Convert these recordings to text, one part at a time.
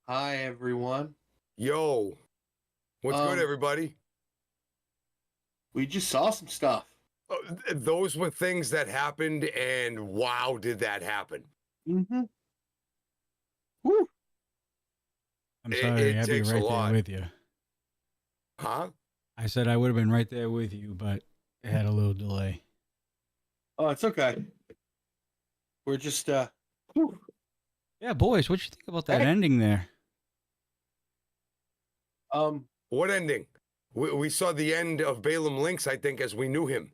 Hi, everyone. Yo, what's good, Um, everybody? we just saw some stuff. Those were things that happened, and wow, did that happen? Mm-hmm. Woo. I'm It, sorry, it I'd be takes a right there lot, with you. huh? I said I would have been right there with you, but it had a little delay. Oh, it's okay. We're just whew. Yeah, boys, what you think about that Hey. ending there? Um, What ending? We saw the end of Balaam Lynx, I think, as we knew him,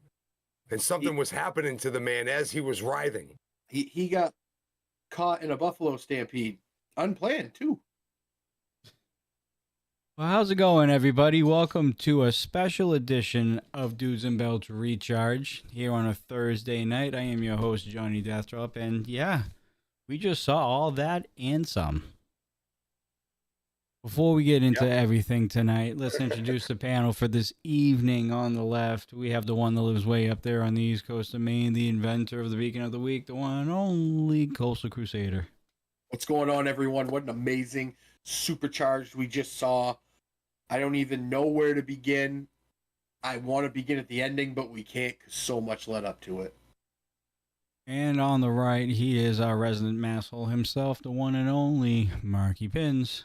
and something he, was happening to the man as he was writhing. he got caught in a buffalo stampede, unplanned too. Well, how's it going, everybody? Welcome to a special edition of Dudes and Belts Recharge here on a Thursday night. I am your host, Johnny Deathdrop, and yeah, we just saw all that and some. Before we get into everything tonight, let's introduce the panel for this evening. On the left, we have the one that lives way up there on the east coast of Maine, the inventor of the Beacon of the Week, the one and only Coastal Crusader. What's going on, everyone? What an amazing supercharged we just saw. I don't even know where to begin. I want to begin at the ending, but we can't because so much led up to it. And on the right, he is our resident masshole himself, the one and only Marky Pins.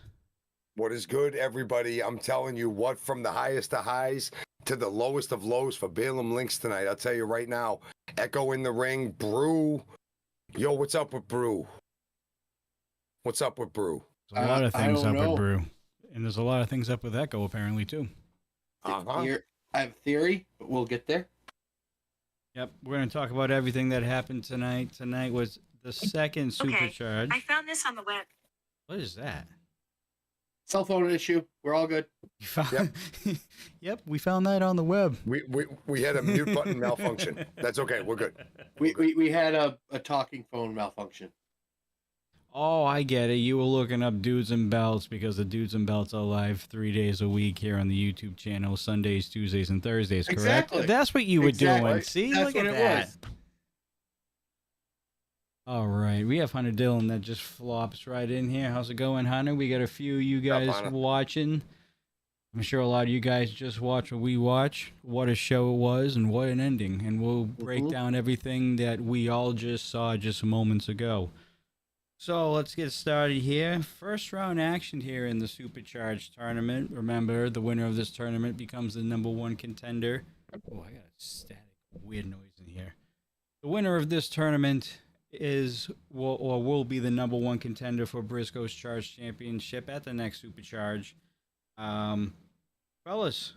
What is good, everybody? I'm telling you, what from the highest of highs to the lowest of lows for Balaam Lynx tonight. I'll tell you right now. Echo in the ring, Brew. Yo, what's up with Brew? What's up with Brew? There's a lot of I things don't up know. with Brew. And there's a lot of things up with Echo, apparently, too. Uh-huh. I have a theory, but we'll get there. Yep, we're going to talk about everything that happened tonight. Tonight was the second Supercharge. I found this on the web. What is that? Cell phone issue. We're all good. You found... Yep, we found that on the web. We had a mute button malfunction. That's okay. We're good. We had a talking phone malfunction. Oh, I get it. You were looking up Dudes and Belts because the Dudes and Belts are live 3 days a week here on the YouTube channel, Sundays, Tuesdays, and Thursdays, correct? Exactly. That's what you were doing. See? That's Look at what it that. was. All right. We have Hunter Dillon that just flops right in here. How's it going, Hunter? We got a few of you guys watching. I'm sure a lot of you guys just watch what we watch. What a show it was and what an ending. And we'll break down everything that we all just saw just moments ago. So let's get started here. First round action here in the Supercharged tournament. Remember, the winner of this tournament becomes the #1 contender. Oh, I got a static weird noise in here. The winner of this tournament will be the #1 contender for Briscoe's Charge Championship at the next Supercharge. Fellas,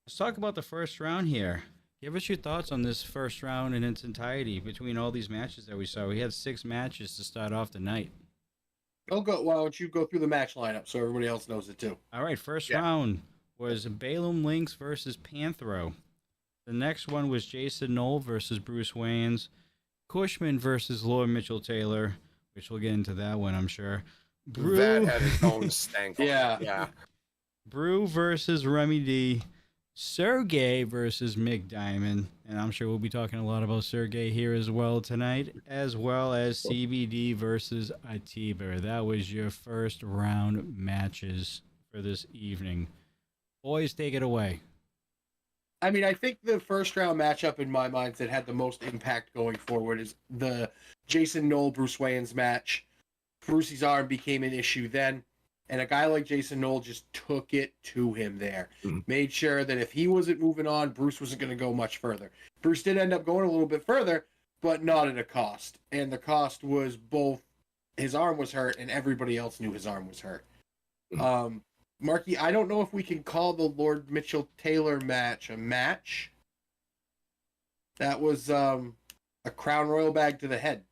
let's talk about the first round here. Give us your thoughts on this first round in its entirety between all these matches that we saw. We had 6 matches to start off the night. Why don't you go through the match lineup so everybody else knows it too? All right, first round was Balaam Lynx versus Panthro. The next one was Jason Knoll versus Bruce Wayans. Cushman versus Lord Mitchell Taylor, which we'll get into that one, I'm sure. Brew, that had its own stank. Yeah. Brew versus Remy D. Sergey versus Mick Diamond, and I'm sure we'll be talking a lot about Sergey here as well tonight, as well as CBD versus Atiba. That was your first round matches for this evening. Boys, take it away. I mean, I think the first round matchup in my mind that had the most impact going forward is the Jason Knoll Bruce Wayans match. Brucey's arm became an issue then, and a guy like Jason Knoll just took it to him there. Made sure that if he wasn't moving on, Bruce wasn't going to go much further. Bruce did end up going a little bit further, but not at a cost. And the cost was both his arm was hurt and everybody else knew his arm was hurt. Marky, I don't know if we can call the Lord Mitchell Taylor match a match. That was a Crown Royal bag to the head.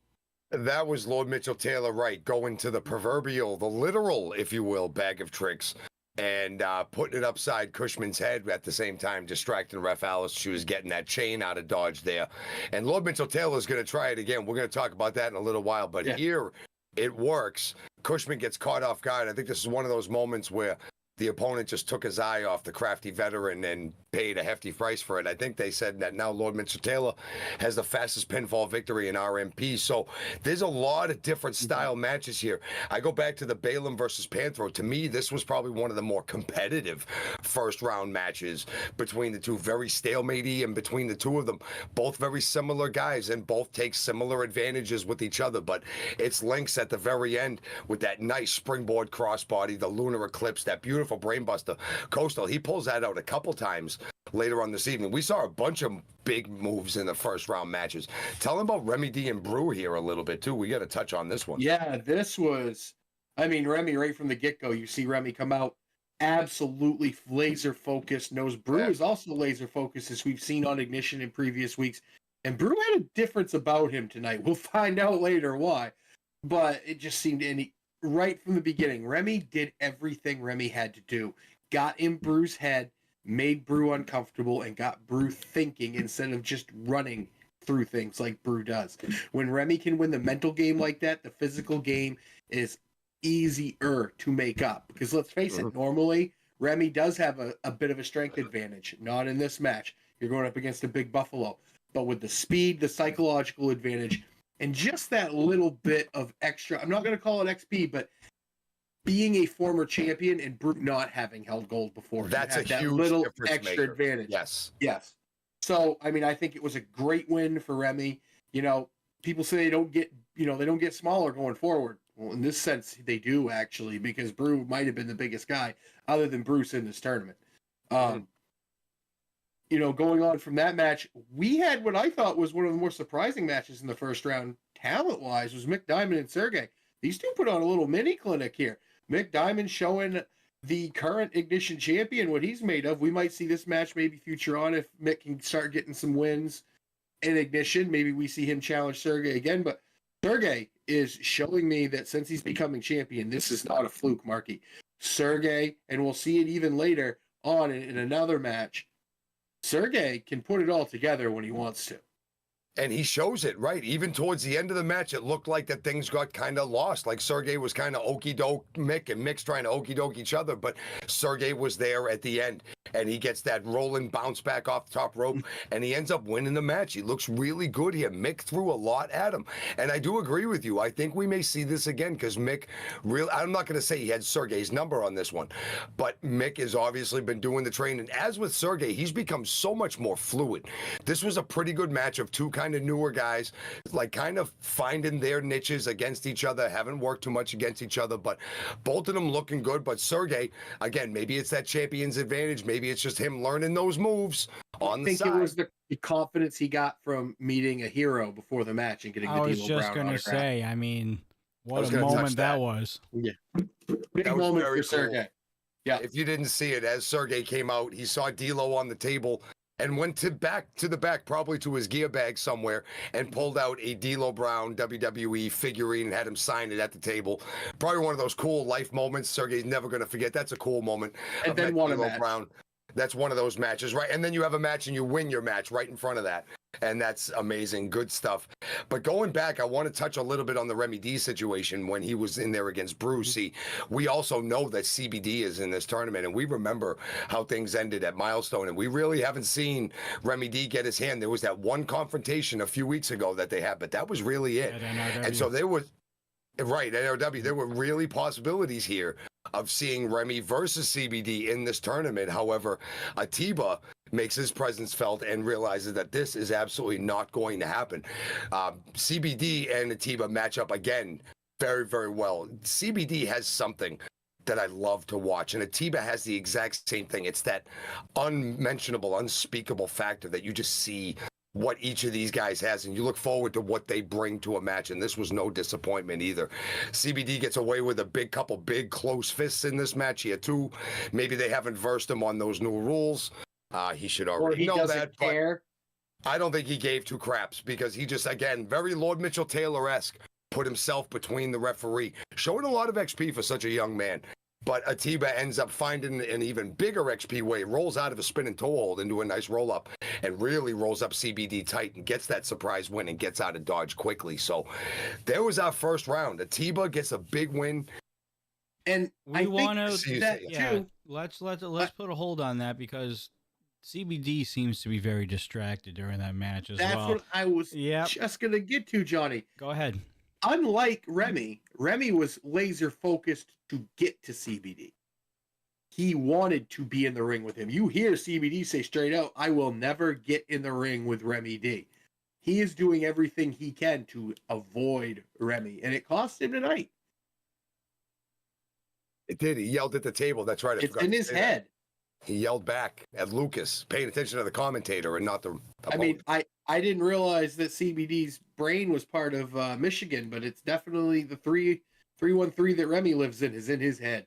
That was Lord Mitchell Taylor, right? Going to the proverbial, the literal, if you will, bag of tricks and putting it upside Cushman's head at the same time, distracting Ref Alice. She was getting that chain out of dodge there. And Lord Mitchell Taylor is going to try it again. We're going to talk about that in a little while. But here it works. Cushman gets caught off guard. I think this is one of those moments where the opponent just took his eye off the crafty veteran and paid a hefty price for it. I think they said that now Lord Mitchell Taylor has the fastest pinfall victory in RMP. So there's a lot of different style matches here. I go back to the Balaam versus Panthro. To me, this was probably one of the more competitive first round matches between the two. Very stalematy, and between the two of them, both very similar guys and both take similar advantages with each other. But it's links at the very end with that nice springboard crossbody, the lunar eclipse, that beautiful brainbuster coastal. He pulls that out a couple times later on this evening. We saw a bunch of big moves in the first round matches. Tell them about Remy D and Brew here a little bit too. We got to touch on this one. Yeah, this was, I mean, Remy, right from the get-go, you see Remy come out absolutely laser focused. Knows Brew is also laser focused, as we've seen on Ignition in previous weeks. And Brew had a difference about him tonight. We'll find out later why. But it just seemed, right from the beginning, Remy did everything Remy had to do. Got in Brew's head, made Brew uncomfortable, and got Brew thinking instead of just running through things like Brew does. When Remy can win the mental game like that, the physical game is easier to make up. Because let's face it, normally Remy does have a bit of a strength advantage. Not in this match. You're going up against a big buffalo. But with the speed, the psychological advantage, and just that little bit of extra, I'm not going to call it XP, but being a former champion and Brute not having held gold before. That's a that huge little difference extra maker. advantage. Yes. Yes. So, I mean, I think it was a great win for Remy. You know, people say they don't get smaller going forward. Well, in this sense, they do actually, because Brew might have been the biggest guy other than Bruce in this tournament. You know, going on from that match, we had what I thought was one of the more surprising matches in the first round, talent-wise, was Mick Diamond and Sergey. These two put on a little mini clinic here. Mick Diamond showing the current Ignition champion what he's made of. We might see this match maybe future on if Mick can start getting some wins in Ignition. Maybe we see him challenge Sergey again. But Sergey is showing me that since he's becoming champion, this is not a fluke, Marky. Sergey, and we'll see it even later on in another match, Sergey can put it all together when he wants to. And he shows it, right? Even towards the end of the match, it looked like that things got kind of lost. Like Sergey was kind of okey-doke Mick, and Mick's trying to okey-doke each other, but Sergey was there at the end, and he gets that rolling bounce back off the top rope, and he ends up winning the match. He looks really good here. Mick threw a lot at him, and I do agree with you. I think we may see this again, because Mick really, I'm not going to say he had Sergey's number on this one, but Mick has obviously been doing the training. As with Sergey, he's become so much more fluid. This was a pretty good match of two kind of newer guys, like kind of finding their niches against each other, haven't worked too much against each other, but both of them looking good. But Sergey, again, maybe it's that champion's advantage, maybe it's just him learning those moves on the side. I think it was the confidence he got from meeting a hero before the match and getting the I was D'Lo just Brown going to autograph. say, I mean, what a moment that was. Yeah. Big That was moment very for Sergey. cool. Yeah. If you didn't see it, as Sergey came out, he saw D'Lo on the table and went to the back, probably to his gear bag somewhere, and pulled out a D'Lo Brown WWE figurine and had him sign it at the table. Probably one of those cool life moments Sergey's never going to forget. That's a cool moment. And then won a D'Lo match. Brown. That's one of those matches, right? And then you have a match and you win your match right in front of that. And that's amazing. Good stuff. But going back, I want to touch a little bit on the Remy D situation when he was in there against Bruce. See, we also know that CBD is in this tournament, and we remember how things ended at Milestone, and we really haven't seen Remy D get his hand. There was that one confrontation a few weeks ago that they had, but that was really it. And so there was, right, at NRW, there were really possibilities here of seeing Remy versus CBD in this tournament. However, Atiba makes his presence felt and realizes that this is absolutely not going to happen. CBD and Atiba match up again very, very well. CBD has something that I love to watch, and Atiba has the exact same thing. It's that unmentionable, unspeakable factor that you just see what each of these guys has, and you look forward to what they bring to a match, and this was no disappointment either. CBD gets away with a couple big close fists in this match. He had two. Maybe they haven't versed him on those new rules. He should already know that, but I don't think he gave two craps, because he just, again, very Lord Mitchell Taylor-esque, put himself between the referee, showing a lot of XP for such a young man. But Atiba ends up finding an even bigger XP way, rolls out of a spinning toe hold into a nice roll-up, and really rolls up CBD tight and gets that surprise win and gets out of dodge quickly. So there was our first round. Atiba gets a big win. And We I want think to, that yeah. too. Let's put a hold on that because CBD seems to be very distracted during that match as That's well. what I was Yep. just gonna get to, Johnny. Go ahead. Unlike Remy was laser focused to get to CBD. He wanted to be in the ring with him. You hear CBD say straight out, I will never get in the ring with Remy D. He is doing everything he can to avoid Remy, and it cost him tonight. It did. He yelled at the table. That's right. It's in his head. He yelled back at Lucas, paying attention to the commentator and not the opponent. I mean, I didn't realize that CBD's brain was part of Michigan, but it's definitely the 313 that Remy lives in is in his head.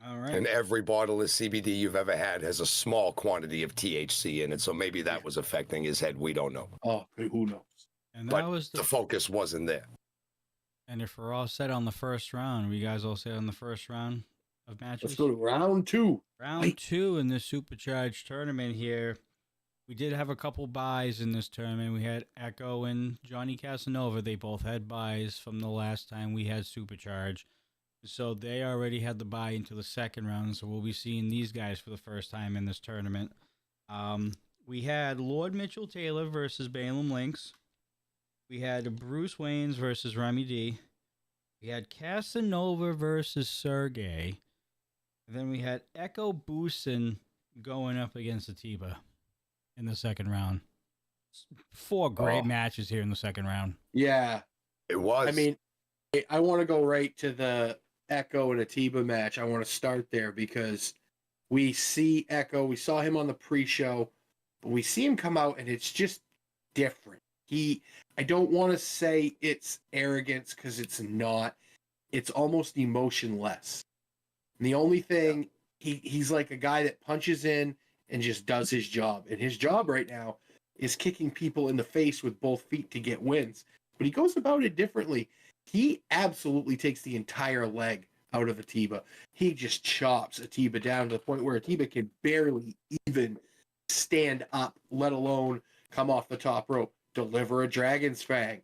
All right. And every bottle of CBD you've ever had has a small quantity of THC in it, so maybe that was affecting his head. We don't know. Oh, who knows? And but that was the focus wasn't there. And if we're all set on the first round, we guys all set on the first round of matches? Let's go to round 2. Round 2 in this Supercharged tournament here. We did have a couple buys in this tournament. We had Echo and Johnny Casanova. They both had buys from the last time we had Supercharged. So they already had the buy into the second round. So we'll be seeing these guys for the first time in this tournament. We had Lord Mitchell Taylor versus Balaam Lynx. We had Bruce Waynes versus Remy D. We had Casanova versus Sergey. And then we had Echo Boosin going up against Atiba in the second round. 4 great matches here in the second round. Yeah. It was. I mean, I want to go right to the Echo and Atiba match. I want to start there because we see Echo. We saw him on the pre-show, but we see him come out and it's just different. I don't want to say it's arrogance because it's not. It's almost emotionless. And the only thing, he's like a guy that punches in and just does his job. And his job right now is kicking people in the face with both feet to get wins. But he goes about it differently. He absolutely takes the entire leg out of Atiba. He just chops Atiba down to the point where Atiba can barely even stand up, let alone come off the top rope, deliver a Dragon's Fang.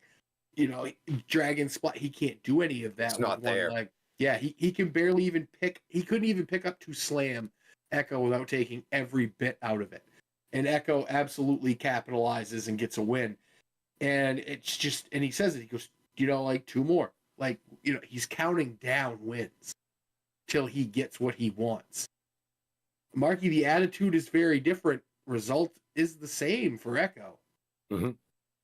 Dragon Splat. He can't do any of that. It's not there. One leg. Yeah, he can barely even he couldn't even pick up to slam Echo without taking every bit out of it. And Echo absolutely capitalizes and gets a win. And it's just, and he says it, he goes, like 2 more. He's counting down wins till he gets what he wants. Marky, the attitude is very different. Result is the same for Echo. Mm-hmm.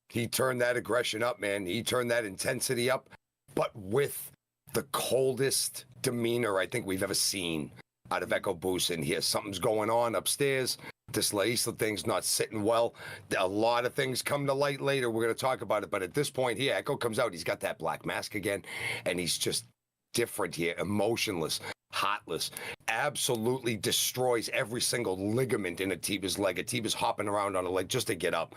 He turned that aggression up, man. He turned that intensity up, but with the coldest demeanor I think we've ever seen out of Echo Boosin here. Something's going on upstairs. This La Isla thing's not sitting well. A lot of things come to light later. We're going to talk about it. But at this point here, Echo comes out. He's got that black mask again, and he's just different here, emotionless, heartless, absolutely destroys every single ligament in Atiba's leg. Atiba's hopping around on a leg just to get up,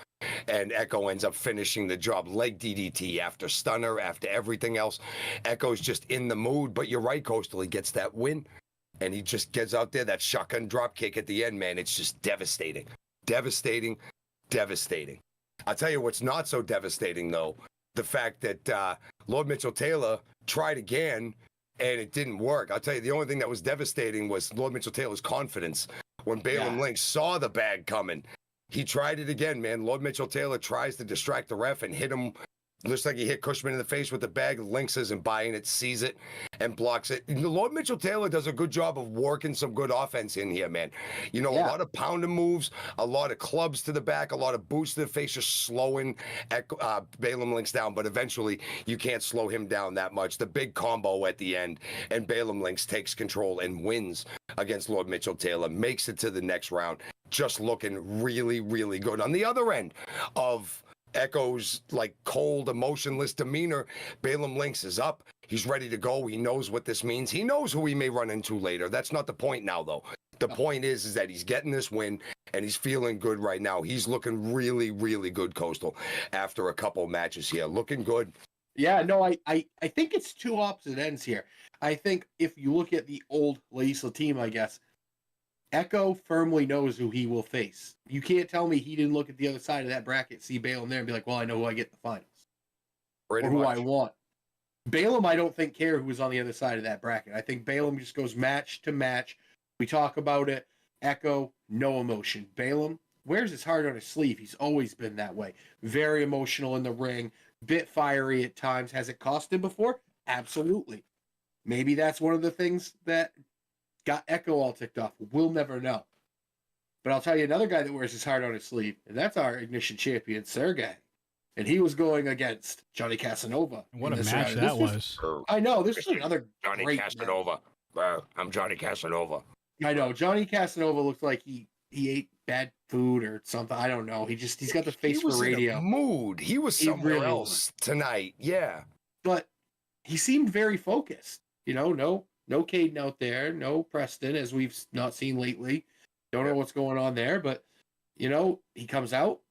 and Echo ends up finishing the job. Leg DDT after stunner, after everything else. Echo's just in the mood, but you're right, Coastal. He gets that win, and he just gets out there, that shotgun drop kick at the end, man. It's just devastating. Devastating. Devastating. I'll tell you what's not so devastating, though. The fact that Lord Mitchell Taylor tried again, and it didn't work. I'll tell you, the only thing that was devastating was Lord Mitchell Taylor's confidence. When Balaam Lynx saw the bag coming, he tried it again, man. Lord Mitchell Taylor tries to distract the ref and hit him. Looks like he hit Cushman in the face with the bag. Lynx isn't buying it, sees it, and blocks it. Lord Mitchell Taylor does a good job of working some good offense in here, man. A lot of pounder moves, a lot of clubs to the back, a lot of boots to the face, just slowing Balaam Lynx down. But eventually, you can't slow him down that much. The big combo at the end, and Balaam Lynx takes control and wins against Lord Mitchell Taylor, makes it to the next round, just looking really, really good. On the other end of Echo's cold, emotionless demeanor, Balaam Lynx is up. He's ready to go. He knows what this means. He knows who he may run into later. That's not the point now, though. The point is that he's getting this win, and he's feeling good right now. He's looking really, really good, Coastal, after a couple matches here. Looking good. Yeah, no, I think it's 2 opposite ends here. I think if you look at the old La Isla team, I guess, Echo firmly knows who he will face. You can't tell me he didn't look at the other side of that bracket, see Balaam there, and be like, well, I know who I get in the finals. Or who I want. Balaam, I don't think care who was on the other side of that bracket. I think Balaam just goes match to match. We talk about it. Echo, no emotion. Balaam wears his heart on his sleeve. He's always been that way. Very emotional in the ring, bit fiery at times. Has it cost him before? Absolutely. Maybe that's one of the things that got Echo all ticked off. We'll never know. But I'll tell you another guy that wears his heart on his sleeve, and that's our Ignition champion, Sergey. And he was going against Johnny Casanova. What a match that was. I know. This is another Johnny great Casanova. I'm Johnny Casanova. I know. Johnny Casanova looks like he ate bad food or something. I don't know. He's got the face for radio. In a mood. He was somewhere else tonight. Yeah. But he seemed very focused. You know, no Caden out there, no Preston, as we've not seen lately. Don't know what's going on there, but you know, he comes out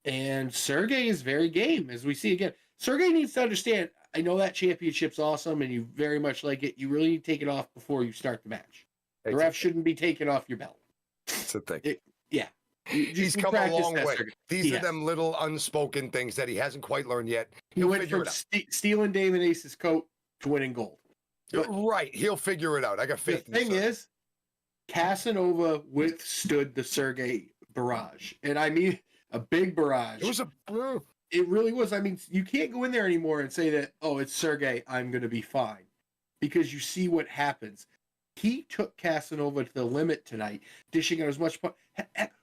and Sergey is very game, as we see again. Sergey needs to understand, I know that championship's awesome and you very much like it. You really need to take it off before you start the match. The ref shouldn't be taking off your belt. It's a thing. He's come a long way. Sergey. These are them little unspoken things that he hasn't quite learned yet. He went from stealing Damon Ace's coat to winning gold. But right. He'll figure it out. I got faith in the thing is, Casanova withstood the Sergey barrage. And I mean, a big barrage. It really was. I mean, you can't go in there anymore and say that, oh, it's Sergey, I'm going to be fine. Because you see what happens. He took Casanova to the limit tonight, dishing out as much.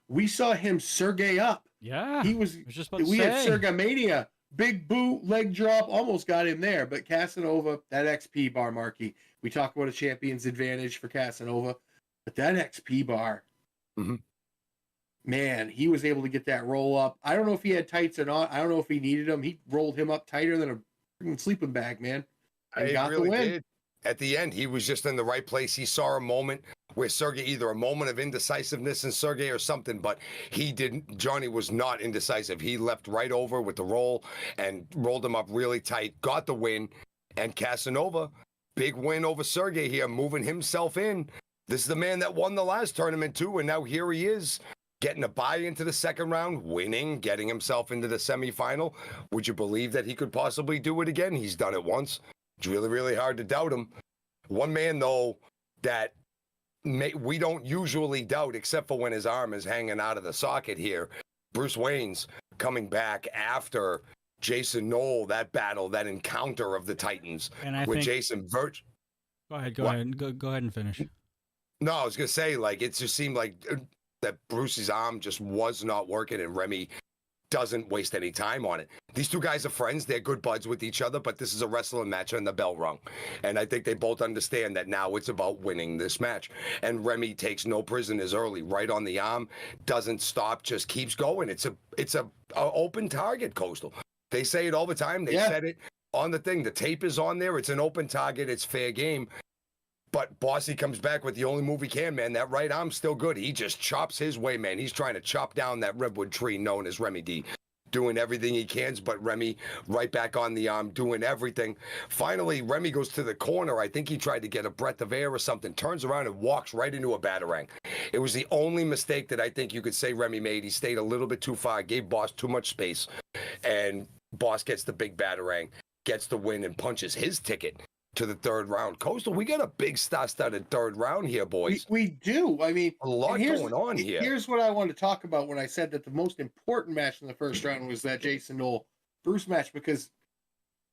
We saw him Sergey up. Yeah. He was just about to we say. had Sergey Mania. Big boot, leg drop, almost got him there. But Casanova, that XP bar, Marky. We talk about a champion's advantage for Casanova. But that XP bar, man, he was able to get that roll up. I don't know if he had tights or not. I don't know if he needed them. He rolled him up tighter than a freaking sleeping bag, man. And got the win. Did. At the end, he was just in the right place. He saw a moment where Sergey, either a moment of indecisiveness in Sergey or something, but he didn't. Johnny was not indecisive. He left right over with the roll and rolled him up really tight, got the win. And Casanova, big win over Sergey here, moving himself in. This is the man that won the last tournament too, and now here he is, getting a bye into the second round, winning, getting himself into the semifinal. Would you believe that he could possibly do it again? He's done it once. It's really, really hard to doubt him. One man, though, that we don't usually doubt, except for when his arm is hanging out of the socket here, Bruce Wayne's coming back after Jason Knoll, that battle, that encounter of the Titans with Jason Virch. Go ahead. Go ahead and finish. No, I was going to say, like, it just seemed like that Bruce's arm just was not working, and Remy doesn't waste any time on it. These two guys are friends. They're good buds with each other, but this is a wrestling match and the bell rung. And I think they both understand that now it's about winning this match. And Remy takes no prisoners early, right on the arm, doesn't stop, just keeps going. It's a open target, Coastal. They say it all the time. They said it on the thing. The tape is on there. It's an open target. It's fair game. But Bossy comes back with the only move he can, man. That right arm's still good. He just chops his way, man. He's trying to chop down that redwood tree known as Remy D. Doing everything he can, but Remy right back on the arm, doing everything. Finally, Remy goes to the corner. I think he tried to get a breath of air or something, turns around and walks right into a batarang. It was the only mistake that I think you could say Remy made. He stayed a little bit too far, gave Boss too much space, and Boss gets the big batarang, gets the win, and punches his ticket to the third round. Coastal, we got a big star-studded third round here, boys. We do. I mean, a lot going on here. Here's what I want to talk about when I said that the most important match in the first round was that Jason Knoll Bruce match, because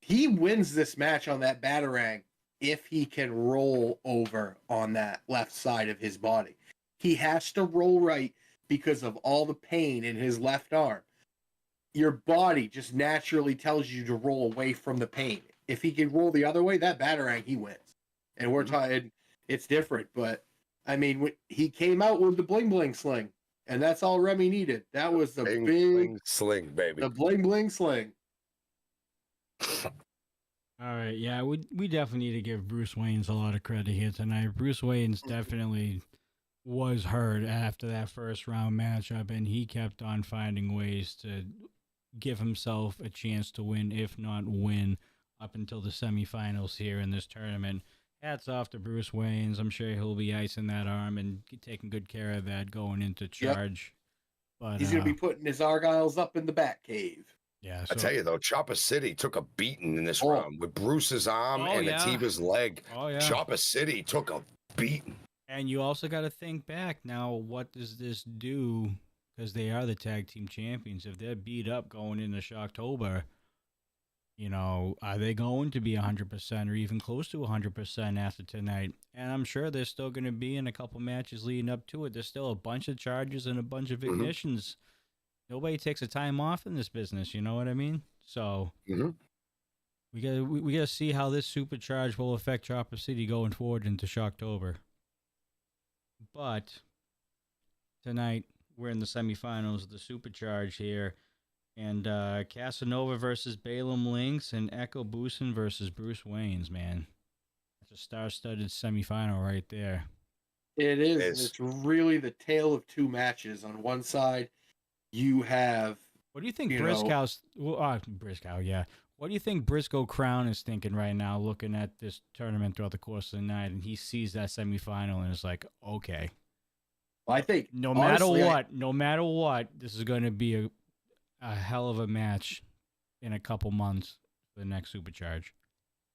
he wins this match on that batarang if he can roll over on that left side of his body. He has to roll right because of all the pain in his left arm. Your body just naturally tells you to roll away from the pain. If he can roll the other way, that batarang, he wins. And we're talking, it's different. But, I mean, he came out with the bling-bling sling, and that's all Remy needed. That was the big sling, baby. The bling-bling sling. All right, yeah, we definitely need to give Bruce Wayne's a lot of credit here tonight. Bruce Wayne's definitely was hurt after that first round matchup, and he kept on finding ways to give himself a chance to win, if not win, up until the semifinals here in this tournament. Hats off to Bruce Wayne's. I'm sure he'll be icing that arm and taking good care of that going into Charge. Yep. But he's going to be putting his Argyles up in the Bat Cave. Yeah. I tell you though, Chopper City took a beating in this Oh. round with Bruce's arm and Atiba's leg. Oh yeah. Chopper City took a beating. And you also got to think back now. What does this do? Because they are the tag team champions. If they're beat up going into Shocktober, you know, are they going to be 100% or even close to 100% after tonight? And I'm sure they're still going to be in a couple matches leading up to it. There's still a bunch of charges and a bunch of ignitions. Nobody takes a time off in this business. You know what I mean? So we gotta see how this supercharge will affect Chopper City going forward into Shocktober. But tonight we're in the semifinals of the supercharge here. And Casanova versus Balaam Lynx and Echo Boosin versus Bruce Waynes, man. That's a star-studded semifinal right there. It is. It's really the tale of two matches. On one side, you have... What do you think Briscoe, yeah. What do you think Briscoe Crown is thinking right now, looking at this tournament throughout the course of the night, and he sees that semifinal and is like, okay. Well, I think... No matter what, this is going to be a hell of a match in a couple months for the next Supercharge.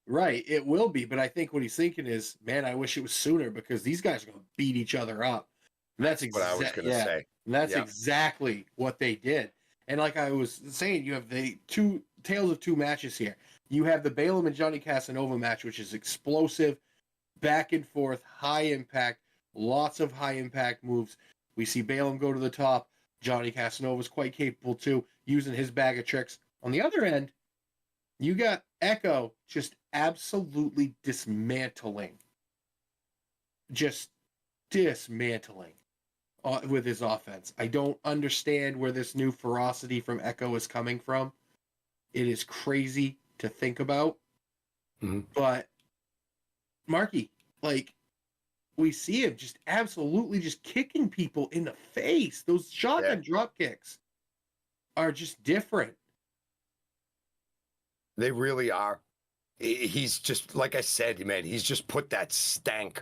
Right, it will be, but I think what he's thinking is, man, I wish it was sooner because these guys are going to beat each other up. And that's what I was going to say. And that's exactly what they did. And like I was saying, you have the two tales of two matches here. You have the Balaam and Johnny Casanova match, which is explosive, back and forth, high impact, lots of high impact moves. We see Balaam go to the top. Johnny Casanova is quite capable too, using his bag of tricks. On the other end, you got Echo just absolutely dismantling with his offense. I don't understand where this new ferocity from Echo is coming from. It is crazy to think about. But Marky, like, we see him just absolutely just kicking people in the face. Those shotgun drop kicks are just different. They really are. He's just, like I said, man, he's just put that stank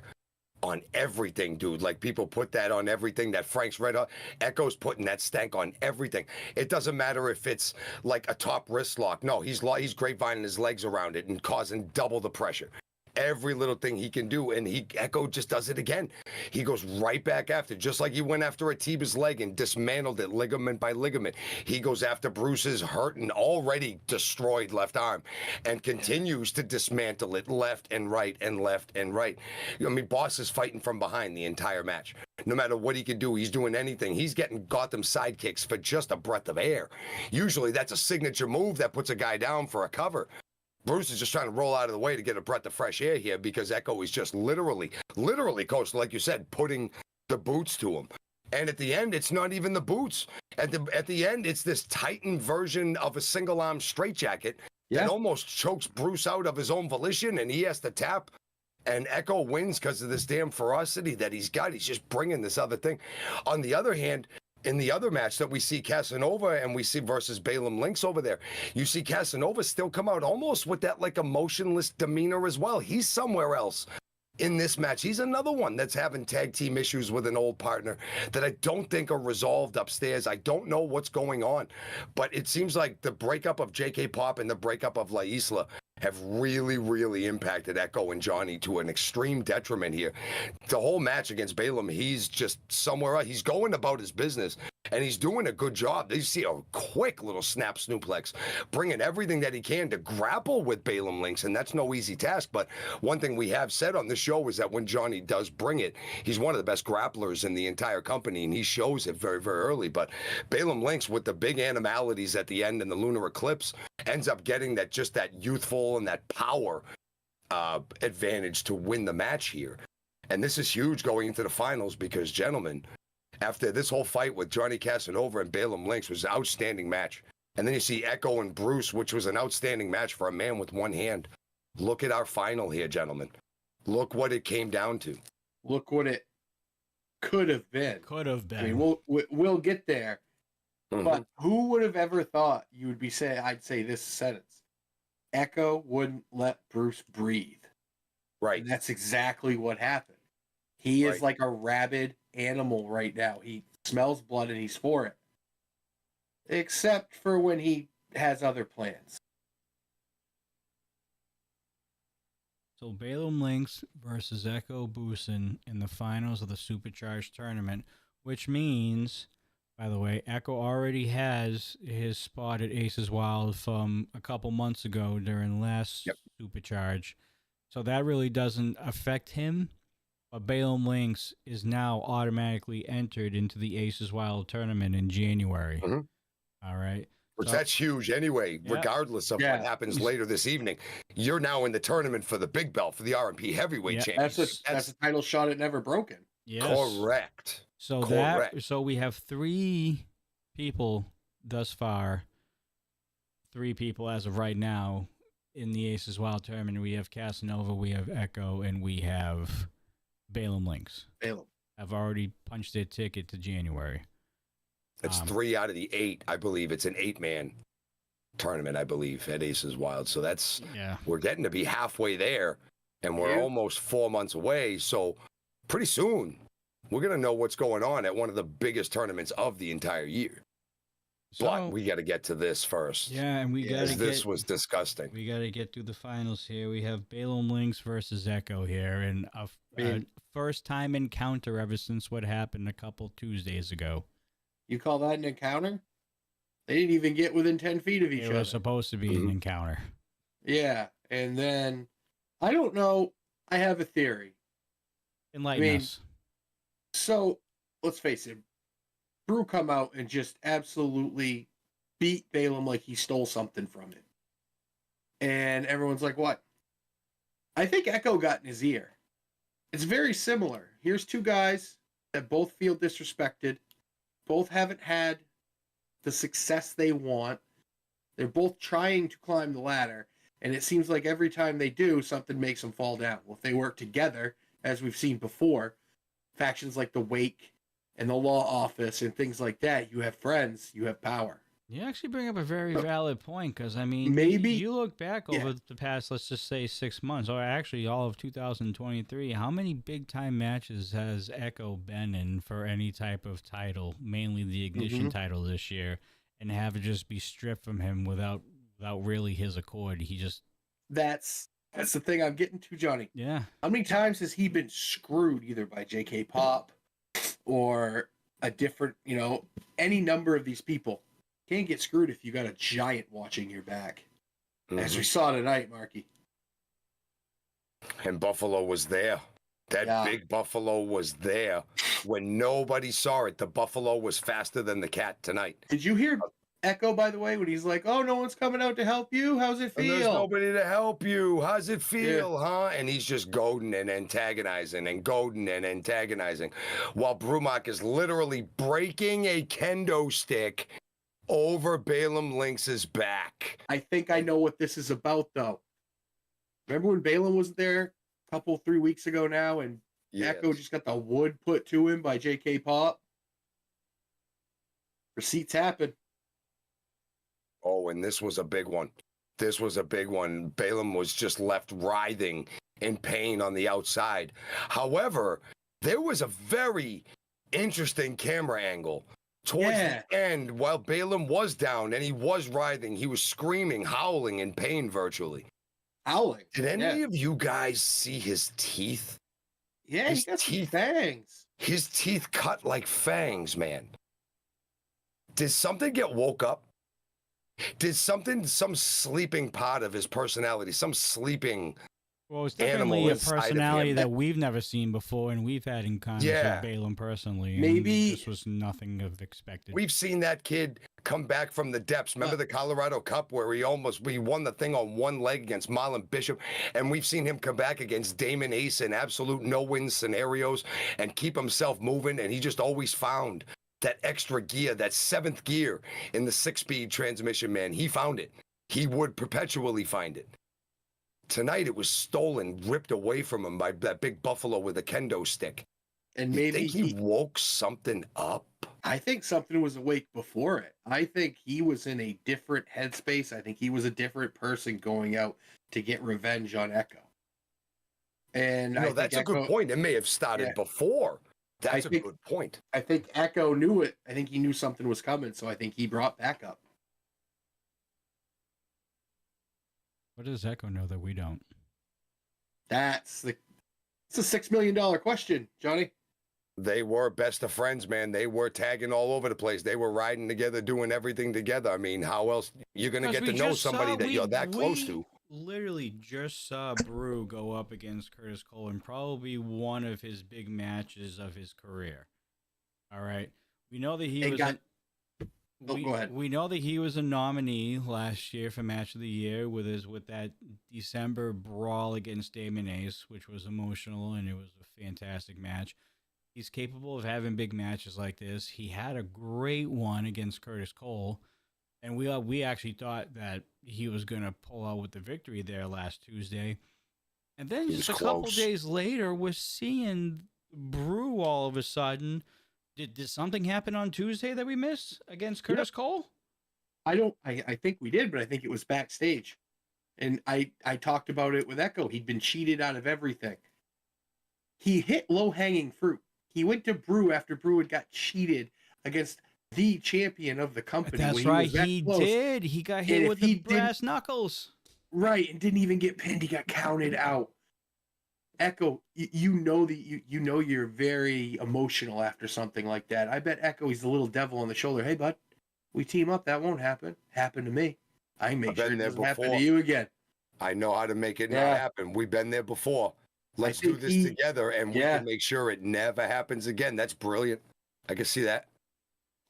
on everything, dude. Like, people put that on everything. That Frank's Red Hot Echo's putting that stank on everything. It doesn't matter if it's like a top wrist lock. No, he's grapevining his legs around it and causing double the pressure. Every little thing he can do, and Echo just does it again. He goes right back after, just like he went after Atiba's leg and dismantled it ligament by ligament. He goes after Bruce's hurt and already destroyed left arm and continues to dismantle it left and right and left and right. I mean, Boss is fighting from behind the entire match. No matter what he can do, he's doing anything. He's getting Gotham sidekicks for just a breath of air. Usually that's a signature move that puts a guy down for a cover. Bruce is just trying to roll out of the way to get a breath of fresh air here because Echo is just literally, Coach, like you said, putting the boots to him. And at the end, it's not even the boots. At the end, it's this Titan version of a single arm straitjacket that almost chokes Bruce out of his own volition, and he has to tap. And Echo wins because of this damn ferocity that he's got. He's just bringing this other thing. On the other hand, in the other match that we see Casanova and we see versus Balaam Lynx over there, you see Casanova still come out almost with that like emotionless demeanor as well. He's somewhere else in this match. He's another one that's having tag team issues with an old partner that I don't think are resolved upstairs. I don't know what's going on, but it seems like the breakup of JK Pop and the breakup of La Isla have really, really impacted Echo and Johnny to an extreme detriment here. The whole match against Balaam, he's just somewhere else. He's going about his business, and he's doing a good job. You see a quick little snap snooplex, bringing everything that he can to grapple with Balaam Lynx, and that's no easy task. But one thing we have said on the show is that when Johnny does bring it, he's one of the best grapplers in the entire company, and he shows it very, very early. But Balaam Lynx, with the big animalities at the end and the lunar eclipse, ends up getting that youthful and that power advantage to win the match here. And this is huge going into the finals because, gentlemen, after this whole fight with Johnny Casanova and Balaam Lynx was an outstanding match. And then you see Echo and Bruce, which was an outstanding match for a man with one hand. Look at our final here, gentlemen. Look what it came down to. Look what it could have been. I mean, we'll get there. But who would have ever thought you would be saying, I'd say this sentence, Echo wouldn't let Bruce breathe. Right. And that's exactly what happened. He is like a rabid animal right now. He smells blood and he's for it. Except for when he has other plans. So Balaam Lynx versus Echo Boosin in the finals of the Supercharged tournament, which means, by the way, Echo already has his spot at Aces Wild from a couple months ago during last Supercharge. So that really doesn't affect him. But Balaam Lynx is now automatically entered into the Aces Wild tournament in January. All right. Which that's huge anyway, regardless of what happens later this evening. You're now in the tournament for the big belt, for the RMP heavyweight championship. That's a title shot at Never Broken. Yes. Correct. So so we have 3 people thus far. 3 people as of right now in the Aces Wild tournament. We have Casanova, we have Echo, and we have Balaam Lynx. Balaam have already punched their ticket to January. It's 3 out of the 8, I believe. It's an 8-man tournament, I believe, at Aces Wild. So that's we're getting to be halfway there, and we're almost 4 months away. So pretty soon, we're gonna know what's going on at one of the biggest tournaments of the entire year. So, but we got to get to this first. Yeah, and we got to this was disgusting. We got to get through the finals here. We have Balaam Lynx versus Echo here, and a first-time encounter ever since what happened a couple Tuesdays ago. You call that an encounter? They didn't even get within 10 feet of each other. It was supposed to be an encounter. Yeah, and then, I don't know, I have a theory. Enlighten us. So, let's face it, Brew come out and just absolutely beat Balaam like he stole something from him. And everyone's like, what? I think Echo got in his ear. It's very similar. Here's 2 guys that both feel disrespected. Both haven't had the success they want. They're both trying to climb the ladder. And it seems like every time they do, something makes them fall down. Well, if they work together, as we've seen before, factions like the Wake and the Law Office and things like that, you have friends, you have power. You actually bring up a very valid point, because, I mean, maybe you look back over the past, let's just say, 6 months, or actually all of 2023, how many big-time matches has Echo been in for any type of title, mainly the Ignition title this year, and have it just be stripped from him without really his accord? He just... That's the thing I'm getting to, Johnny. Yeah. How many times has he been screwed either by JK Pop or a different, any number of these people? Can't get screwed if you got a giant watching your back. As we saw tonight, Marky. And Buffalo was there. That big Buffalo was there. When nobody saw it, the Buffalo was faster than the cat tonight. Did you hear Echo, by the way, when he's like, oh, no one's coming out to help you? How's it feel? And there's nobody to help you. How's it feel, huh? And he's just goading and antagonizing and goading and antagonizing. While Brumak is literally breaking a kendo stick over Balaam Lynx's back. I think I know what this is about, though. Remember when Balaam was there a couple, 3 weeks ago now, and Echo just got the wood put to him by JK Pop? Receipts happen. Oh, and this was a big one. This was a big one. Balaam was just left writhing in pain on the outside. However, there was a very interesting camera angle. Towards the end, while Balaam was down and he was writhing, he was screaming, howling in pain virtually. Howling? Did any of you guys see his teeth? Yeah, he got some fangs. His teeth cut like fangs, man. Did something get woke up? Did some sleeping part of his personality, some sleeping Well, it's definitely a personality that we've never seen before, and we've had encounters with Balaam personally. Maybe this was nothing of expected. We've seen that kid come back from the depths. Remember the Colorado Cup where we won the thing on one leg against Marlon Bishop, and we've seen him come back against Damon Ace in absolute no-win scenarios and keep himself moving, and he just always found that extra gear, that 7th gear in the 6-speed transmission, man. He found it. He would perpetually find it. Tonight, it was stolen, ripped away from him by that big buffalo with a kendo stick. And maybe you think he woke something up? I think something was awake before it. I think he was in a different headspace. I think he was a different person going out to get revenge on Echo. And that's a good point. It may have started before. That's a good point. I think Echo knew it. I think he knew something was coming, so I think he brought backup. What does Echo know that we don't? It's a $6 million question, Johnny. They were best of friends, man. They were tagging all over the place. They were riding together, doing everything together. I mean, how else you're gonna get to know somebody that you're that close to? Literally just saw Brew go up against Curtis Cole in probably one of his big matches of his career. All right, we know that he was. Go ahead. We know that he was a nominee last year for Match of the Year with that December brawl against Damon Ace, which was emotional and it was a fantastic match. He's capable of having big matches like this. He had a great one against Curtis Cole, and we actually thought that he was going to pull out with the victory there last Tuesday. And then just a couple days later, we're seeing Brew all of a sudden. Did something happen on Tuesday that we missed against Curtis Cole? I think we did, but I think it was backstage. And I talked about it with Echo. He'd been cheated out of everything. He hit low-hanging fruit. He went to Brew after Brew had got cheated against the champion of the company. That's right, he did. He got hit with the brass knuckles. Right, and didn't even get pinned. He got counted out. Echo, you know you're very emotional after something like that. I bet Echo, he's the little devil on the shoulder. Hey, bud, we team up. That won't happen. Happened to me. I make sure it doesn't happen to you again. I know how to make it not happen. We've been there before. Let's do this together, and we can make sure it never happens again. That's brilliant. I can see that.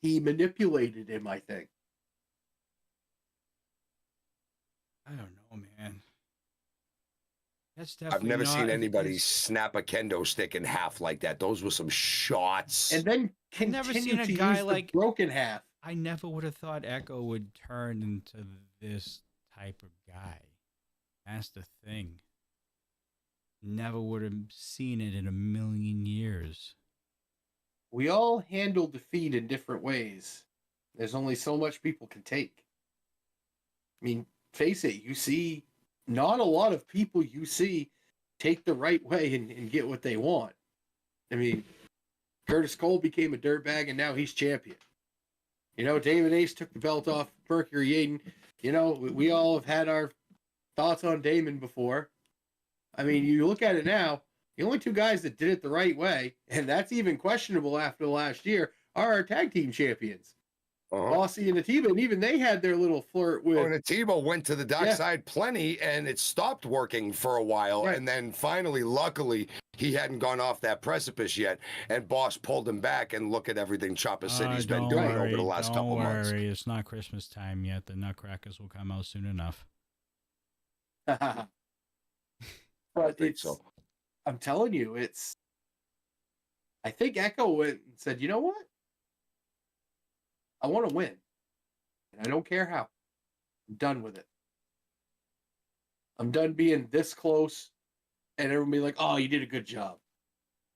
He manipulated him, I think. I don't know, man. That's definitely I've never seen anybody snap a kendo stick in half like that. Those were some shots. And then I've never seen a guy like broken half. I never would have thought Echo would turn into this type of guy. That's the thing. Never would have seen it in a million years. We all handle defeat in different ways. There's only so much people can take. I mean, face it, you see not a lot of people you see take the right way and get what they want. I mean, Curtis Cole became a dirtbag and now he's champion. You know, Damon Ace took the belt off Mercury Aiden. You know, we all have had our thoughts on Damon before. I mean, you look at it now, the only two guys that did it the right way, and that's even questionable after last year, are our tag team champions. Bossy and Atiba, and even they had their little flirt with. And Atiba went to the dark side plenty, and it stopped working for a while. And then finally, luckily, he hadn't gone off that precipice yet. And Boss pulled him back, and look at everything Chopper City's been doing over the last couple months. Don't worry, it's not Christmas time yet. The Nutcrackers will come out soon enough. But I'm telling you, I think Echo went and said, you know what? I want to win. And I don't care how. I'm done with it. I'm done being this close and everyone be like, oh, you did a good job.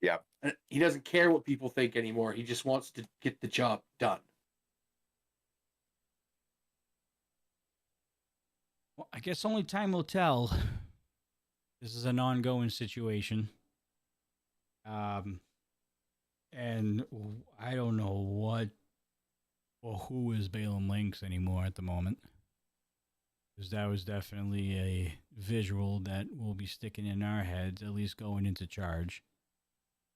Yeah. And he doesn't care what people think anymore. He just wants to get the job done. Well, I guess only time will tell. This is an ongoing situation. And I don't know what or who is Balaam Lynx anymore at the moment. Because that was definitely a visual that will be sticking in our heads, at least going into Charge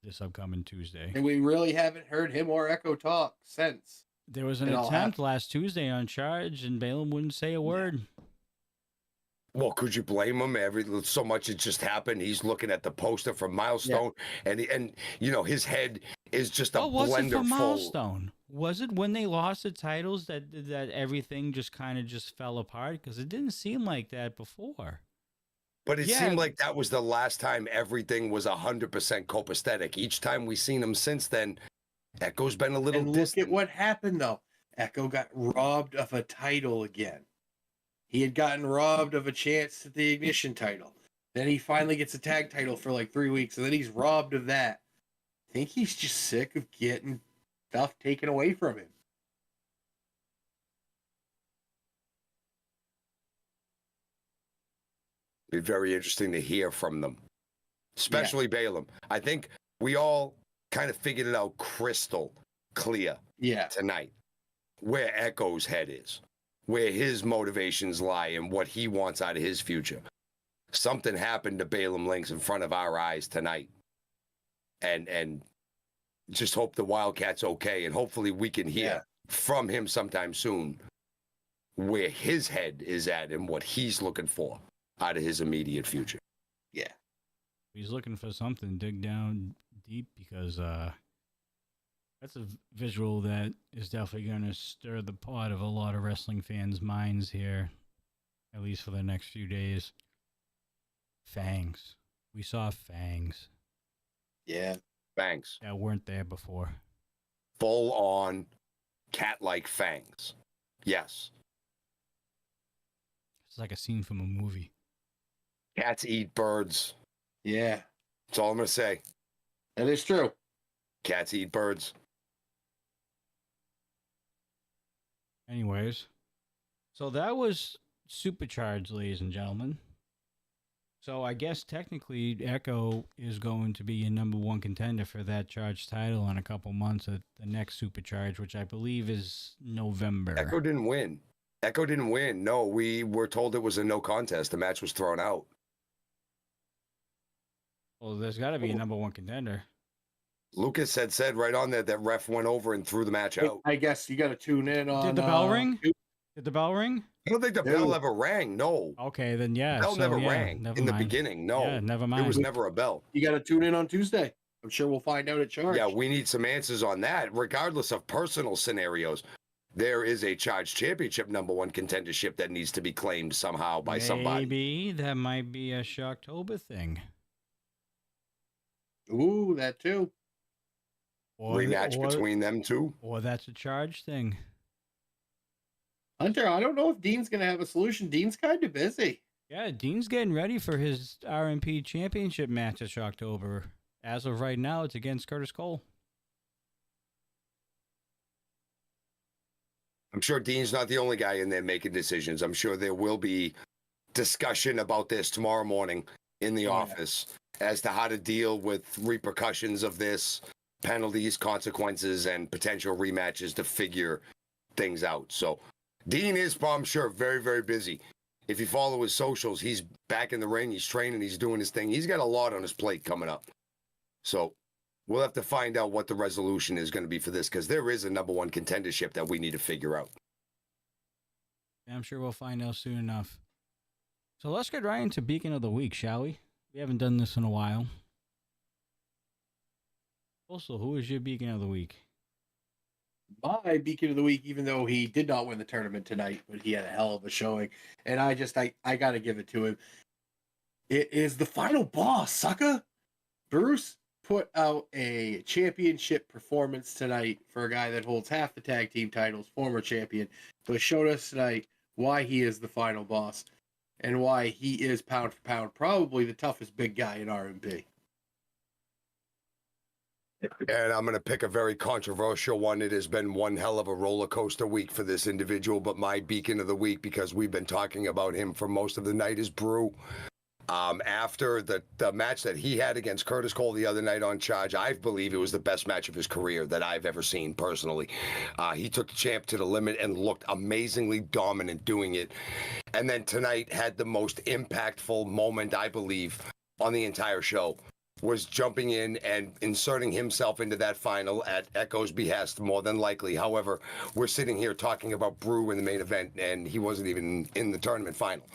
this upcoming Tuesday. And we really haven't heard him or Echo talk since. There was an attempt last Tuesday on Charge, and Balaam wouldn't say a word. Well, could you blame him? So much it just happened. He's looking at the poster from Milestone, and you know his head is just a blender was it for full. Milestone? Was it when they lost the titles that everything just kind of just fell apart? Because it didn't seem like that before. But it seemed like that was the last time everything was 100% copacetic. Each time we've seen him since then, Echo's been a little distant. Look at what happened, though. Echo got robbed of a title again. He had gotten robbed of a chance at the Ignition title. Then he finally gets a tag title for like 3 weeks, and then he's robbed of that. I think he's just sick of getting stuff taken away from him. Be very interesting to hear from them, especially Balaam. I think we all kind of figured it out crystal clear tonight where Echo's head is. where his motivations lie and what he wants out of his future. Something happened to Balaam Lynx in front of our eyes tonight. And just hope the Wildcat's okay, and hopefully we can hear from him sometime soon where his head is at and what he's looking for out of his immediate future. Yeah. He's looking for something, dig down deep, because that's a visual that is definitely going to stir the pot of a lot of wrestling fans' minds here, at least for the next few days. Fangs. We saw fangs. Yeah. Fangs. That weren't there before. Full on cat-like fangs. Yes. It's like a scene from a movie. Cats eat birds. Yeah. That's all I'm going to say. That is true. Cats eat birds. Anyways, so that was Supercharged, ladies and gentlemen. So I guess technically Echo is going to be your number one contender for that Charged title in a couple months at the next Supercharged, which I believe is November. Echo didn't win. Echo didn't win. No, we were told it was a no contest. The match was thrown out. Well, there's got to be a number one contender. Lucas had said right on there that ref went over and threw the match out. I guess you got to tune in on. Did the bell ring? Did the bell ring? I don't think the bell ever rang. No. Okay, then yeah. The bell never rang never in the mind. beginning. No. Yeah, never mind. There was never a bell. You got to tune in on Tuesday. I'm sure we'll find out at Charge. Yeah, we need some answers on that. Regardless of personal scenarios, there is a Charged Championship number one contendership that needs to be claimed somehow by somebody. Maybe that might be a Shocktober thing. Ooh, that too. Rematch between them two. Or that's a Charge thing. Hunter, I don't know if Dean's going to have a solution. Dean's kind of busy. Yeah, Dean's getting ready for his RMP Championship match this October. As of right now, it's against Curtis Cole. I'm sure Dean's not the only guy in there making decisions. I'm sure there will be discussion about this tomorrow morning in the office as to how to deal with repercussions of this, penalties, consequences, and potential rematches to figure things out. So Dean is, I'm sure, very, very busy. If you follow his socials, he's back in the ring, he's training, he's doing his thing. He's got a lot on his plate coming up. So we'll have to find out what the resolution is going to be for this, because there is a number one contendership that we need to figure out. I'm sure we'll find out soon enough. So let's get right into Beacon of the Week, shall we? We haven't done this in a while. Also, who is your Beacon of the Week? My Beacon of the Week, even though he did not win the tournament tonight, but he had a hell of a showing. And I got to give it to him. It is the final boss, sucker. Bruce put out a championship performance tonight for a guy that holds half the tag team titles, former champion, but showed us tonight why he is the final boss and why he is pound for pound probably the toughest big guy in RMP. And I'm going to pick a very controversial one. It has been one hell of a roller coaster week for this individual, but my Beacon of the Week, because we've been talking about him for most of the night, is Brew. After the match that he had against Curtis Cole the other night on Charge, I believe it was the best match of his career that I've ever seen personally. He took the champ to the limit and looked amazingly dominant doing it. And then tonight had the most impactful moment, I believe, on the entire show, was jumping in and inserting himself into that final at Echo's behest, more than likely. However, we're sitting here talking about Brew in the main event, and he wasn't even in the tournament final.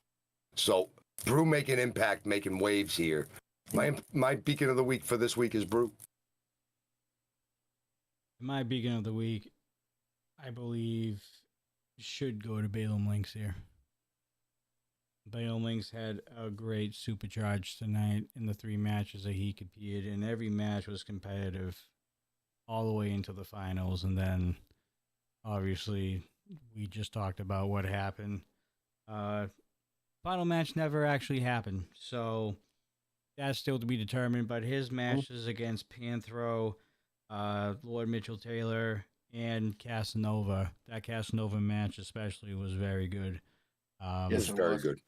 So Brew making impact, making waves here. My Beacon of the Week for this week is Brew. My Beacon of the Week, I believe, should go to Balaam Lynx here. Balaam Lynx had a great Supercharged tonight in the 3 matches that he competed in. Every match was competitive all the way into the finals. And then, obviously, we just talked about what happened. Final match never actually happened. So that's still to be determined. But his matches against Panthro, Lord Mitchell Taylor, and Casanova, that Casanova match especially was very good. Yes, very good.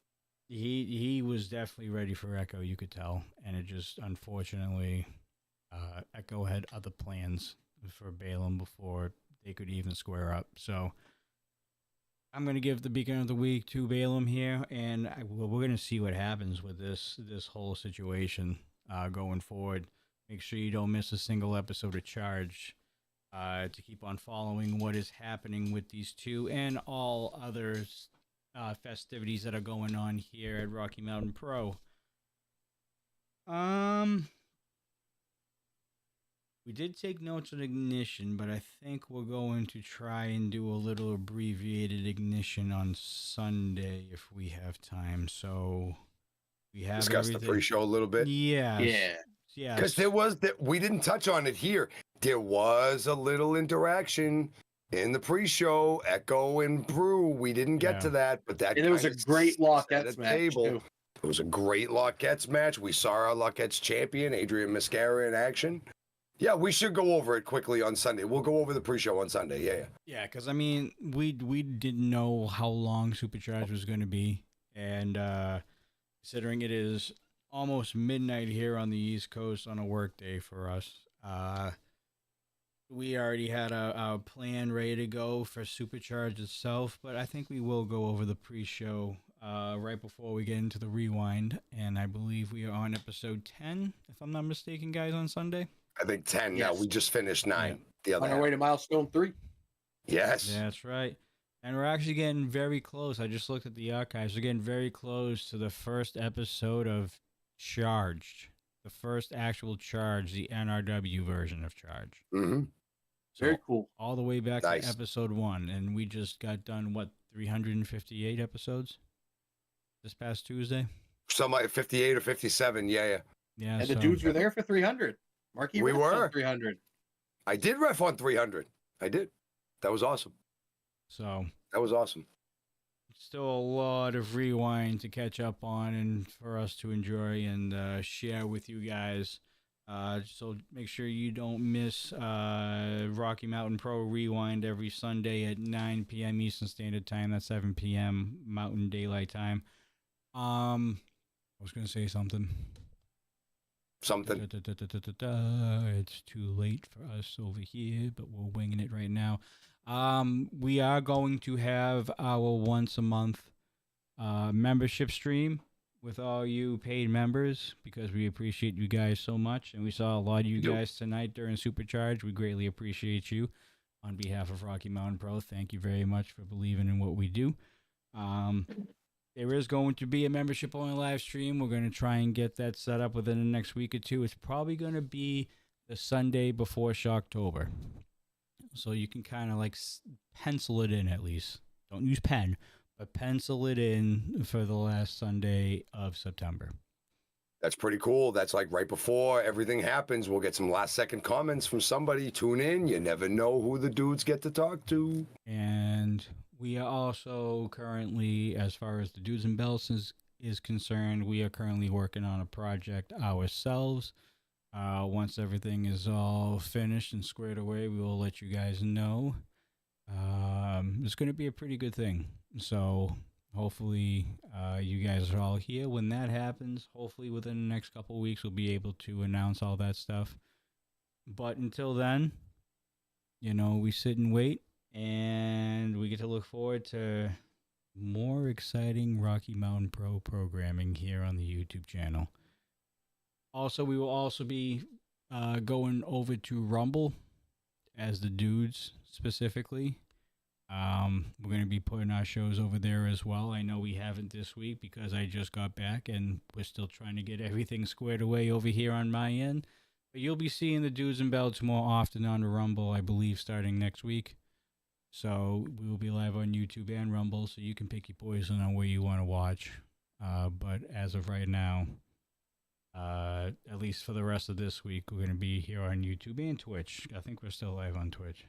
He was definitely ready for Echo, you could tell. And it just, unfortunately, Echo had other plans for Balaam before they could even square up. So I'm gonna give the beacon of the week to Balaam here, and we're gonna see what happens with this whole situation going forward. Make sure you don't miss a single episode of Charge to keep on following what is happening with these two and all other festivities that are going on here at Rocky Mountain Pro. We did take notes on ignition, but I think we're going to try and do a little abbreviated ignition on Sunday if we have time. So we have Discuss everything. the pre-show a little bit. Yeah. Because we didn't touch on it here. There was a little interaction in the pre-show, Echo and Brew. We didn't get to that, but that and it was a great Lockettes match too. It was a great Lockettes match. We saw our Lockettes champion, Adrian Mascara, in action. Yeah, we should go over it quickly on Sunday. We'll go over the pre-show on Sunday. Yeah. Yeah, because I mean, we didn't know how long Supercharged was going to be, and considering it is almost midnight here on the East Coast on a work day for us, we already had a plan ready to go for Supercharged itself. But I think we will go over the pre-show right before we get into the rewind, and I believe we are on episode 10, if I'm not mistaken, guys, on Sunday. I think 10 yes. now. We just finished 9. Yeah. The other on our way to milestone 3. Yes. That's right. And we're actually getting very close. I just looked at the archives. We're getting very close to the first episode of Charged. The first actual Charge, the NRW version of Charge. Mm-hmm. So very cool. All the way back nice. to episode 1. And we just got done, 358 episodes this past Tuesday? Something like 58 or 57. Yeah. Yeah. And the dudes were there for 300. Marky, we were 300. I did ref on 300. I did. That was awesome. So that was awesome. Still a lot of rewind to catch up on and for us to enjoy and share with you guys. So make sure you don't miss Rocky Mountain Pro Rewind every Sunday at 9 p.m. Eastern Standard Time. That's 7 p.m. Mountain Daylight Time. I was going to say something. It's too late for us over here, but we're winging it right now. We are going to have our once a month membership stream with all you paid members because we appreciate you guys so much, and we saw a lot of you guys tonight during Supercharge. We greatly appreciate you. On behalf of Rocky Mountain Pro, thank you very much for believing in what we do. There is going to be a membership-only live stream. We're going to try and get that set up within the next week or two. It's probably going to be the Sunday before Shocktober. So you can kind of like pencil it in at least. Don't use pen, but pencil it in for the last Sunday of September. That's pretty cool. That's like right before everything happens. We'll get some last-second comments from somebody. Tune in. You never know who the dudes get to talk to. And we are also currently, as far as the Dudes and Belts is concerned, we are currently working on a project ourselves. Once everything is all finished and squared away, we will let you guys know. It's going to be a pretty good thing. So hopefully you guys are all here when that happens. Hopefully within the next couple of weeks, we'll be able to announce all that stuff. But until then, we sit and wait. And we get to look forward to more exciting Rocky Mountain Pro programming here on the YouTube channel. Also, we will also be going over to Rumble as the dudes specifically. We're going to be putting our shows over there as well. I know we haven't this week because I just got back and we're still trying to get everything squared away over here on my end. But you'll be seeing the Dudes and Belts more often on the Rumble, I believe, starting next week. So we will be live on YouTube and Rumble, so you can pick your poison on where you want to watch. But as of right now, at least for the rest of this week, we're going to be here on YouTube and Twitch. I think we're still live on Twitch.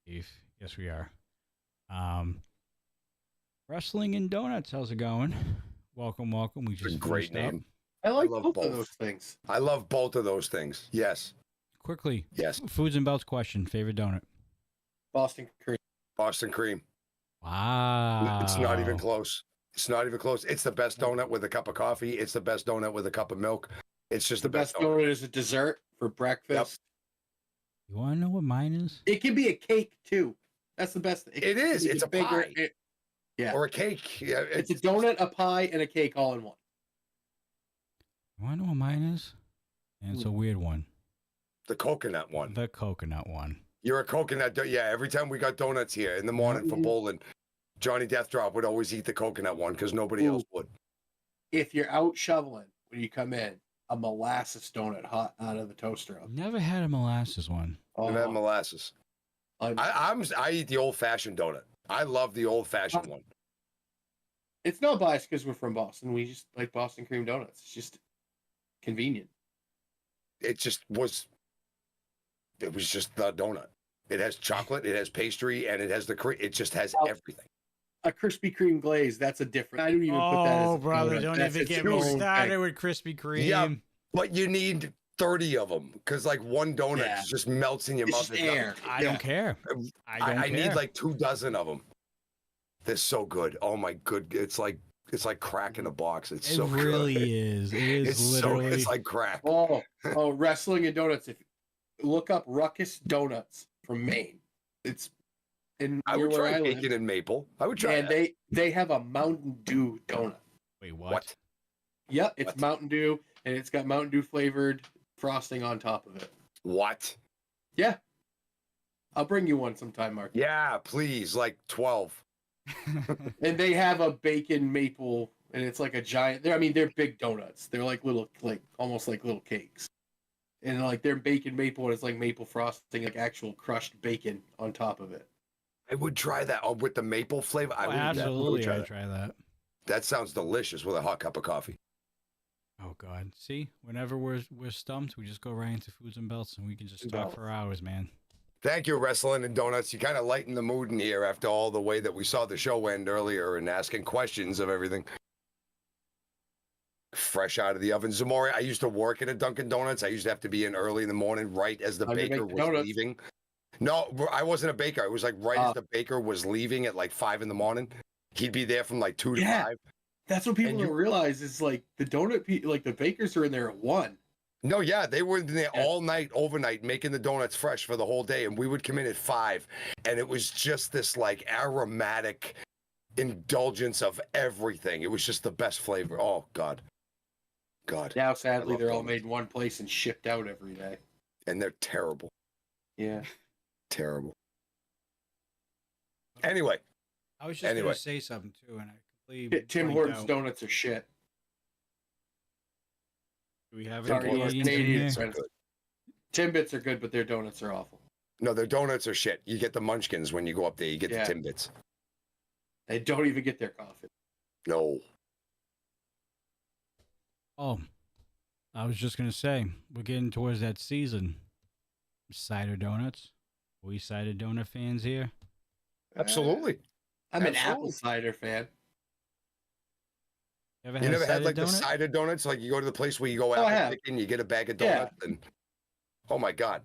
Yes, we are. Wrestling and Donuts, how's it going? Welcome. We just great name. I love both of those things. I love both of those things. Yes. Quickly. Yes. Foods and Belts question. Favorite donut? Boston cream. Boston cream. Wow. It's not even close. It's not even close. It's the best donut with a cup of coffee. It's the best donut with a cup of milk. It's just the best donut is a dessert for breakfast. You want to know what mine is? It can be a cake too. That's the best. It is. It's a pie. Yeah. Or a cake. Yeah, it's a donut, a pie, and a cake all in one. You want to know what mine is? And it's a weird one. The coconut one. The coconut one. You're a coconut. Yeah, every time we got donuts here in the morning for bowling, Johnny Deathdrop would always eat the coconut one because nobody else would. If you're out shoveling when you come in, a molasses donut hot out of the toaster oven. Never had a molasses one. I've had molasses. I eat the old-fashioned donut. I love the old-fashioned one. It's not biased because we're from Boston. We just like Boston cream donuts. It's just convenient. It was just the donut. It has chocolate, it has pastry, and it has the cream. It just has everything. A Krispy Kreme glaze, that's a different. I don't even put that as a brother, donut. don't even get me started with Krispy Kreme. Yeah, but you need 30 of them because like one donut just melts in your mouth. Just air. I don't care. I need like 24 of them. They're so good. Oh my good. It's like crack in a box. It's so good. It really is. It is literally. It's like crack. Oh, wrestling and donuts. If look up Ruckus Donuts from Maine. It's in I would try bacon and maple. I would try. And they have a Mountain Dew donut. Wait, what? Yep, it's Mountain Dew, and it's got Mountain Dew flavored frosting on top of it. What? Yeah. I'll bring you one sometime, Mark. Yeah, please, like 12. And they have a bacon maple, and it's like a giant. They're big donuts. They're like little, almost like little cakes. And like they're bacon maple, and it's like maple frosting, like actual crushed bacon on top of it. I would try that with the maple flavor. Absolutely, I'd try that. That sounds delicious with a hot cup of coffee. Oh God! See, whenever we're stumped, we just go right into foods and belts, and we can just talk for hours, man. Thank you, Wrestling and Donuts. You kind of lightened the mood in here after all the way that we saw the show end earlier and asking questions of everything. Fresh out of the oven. Zamora, I used to work at a Dunkin' Donuts. I used to have to be in early in the morning, right as the baker was leaving. No, I wasn't a baker. It was like right as the baker was leaving at like 5 in the morning. He'd be there from like 2 to 5. That's what people don't realize is like the the bakers are in there at 1. No, yeah, they were in there all night, overnight, making the donuts fresh for the whole day. And we would come in at 5. And it was just this like aromatic indulgence of everything. It was just the best flavor. Oh, God. Now, sadly, they're all made in one place and shipped out every day. And they're terrible. Yeah. Terrible. Anyway. I was just going to say something, too, and I completely Tim Hortons donuts are shit. Do we have any Timbits are good, but their donuts are awful. No, their donuts are shit. You get the munchkins when you go up there. You get the Timbits. They don't even get their coffee. No. Oh, I was just going to say, we're getting towards that season. Cider donuts. Are we cider donut fans here? Absolutely. I'm an apple cider fan. You never had like the cider donuts? Like you go to the place where you go apple picking, you get a bag of donuts, and oh my God.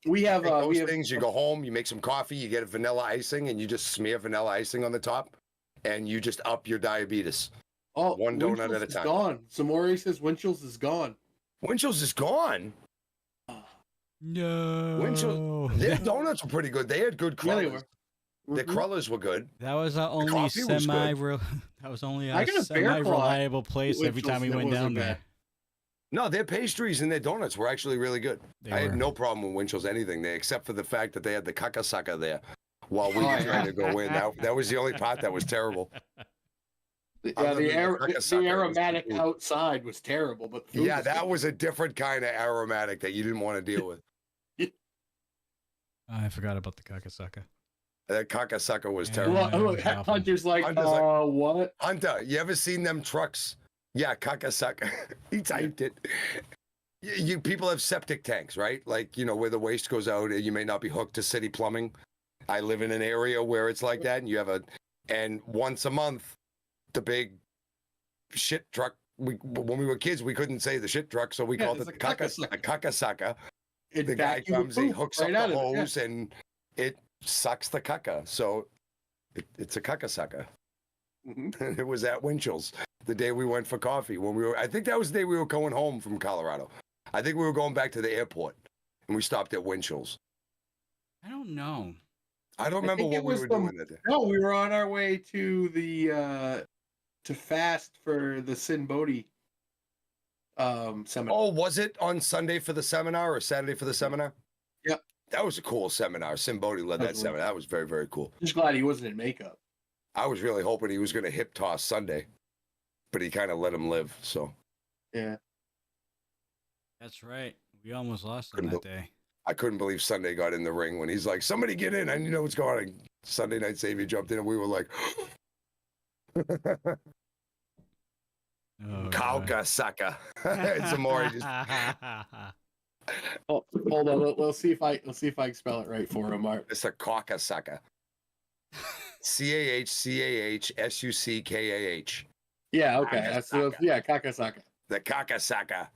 We have those things. You go home, you make some coffee, you get a vanilla icing, and you just smear vanilla icing on the top, and you just up your diabetes. Oh, one donut at a time. Gone. Samori says Winchell's is gone. Winchell's is gone. No. Winchell's. Their donuts were pretty good. They had good crullers. Yeah, their crullers were good. That was our only semi-reliable place every time we went down there. No, their pastries and their donuts were actually really good. I had no problem with Winchell's anything there, except for the fact that they had the caca there while we were trying to go in. That was the only part that was terrible. Yeah, the aromatic outside was terrible, but the food was that was a different kind of aromatic that you didn't want to deal with. I forgot about the caca. That caca was terrible. Hunter's like, what? Hunter, you ever seen them trucks? Yeah, caca. He typed it. People have septic tanks, right? Like, where the waste goes out and you may not be hooked to city plumbing. I live in an area where it's like that, and you have and once a month, the big shit truck. When we were kids, we couldn't say the shit truck, so we called it the caca. The guy comes, he hooks up the hose, and it sucks the caca. So it's a caca. Mm-hmm. It was at Winchell's the day we went for coffee. I think that was the day we were going home from Colorado. I think we were going back to the airport, and we stopped at Winchell's. I don't know. I don't I remember think it what we was were the doing that day. no. We were on our way to the to fast for the Sin Bodhi seminar. Oh, was it on Sunday for the seminar or Saturday for the seminar? Yep. That was a cool seminar. Simbodi led that Totally. seminar. That was very, very cool. Just glad he wasn't in makeup. I was really hoping he was going to hip toss Sunday, but he kind of let him live. So Yeah. That's right. We almost lost him that day. I couldn't believe Sunday got in the ring when he's like, "Somebody get in! I need to know what's going on." Sunday Night Savior jumped in, and we were like, Oh, "Kauka Saka." It's Amore just Oh, hold on. Let's see if I can spell it right for him, Mark. it's a Kauka Saka. CAHCAHSUCKAH. Yeah. Okay. That's Kakasaka. yeah. Kakasaka. The Kakasaka.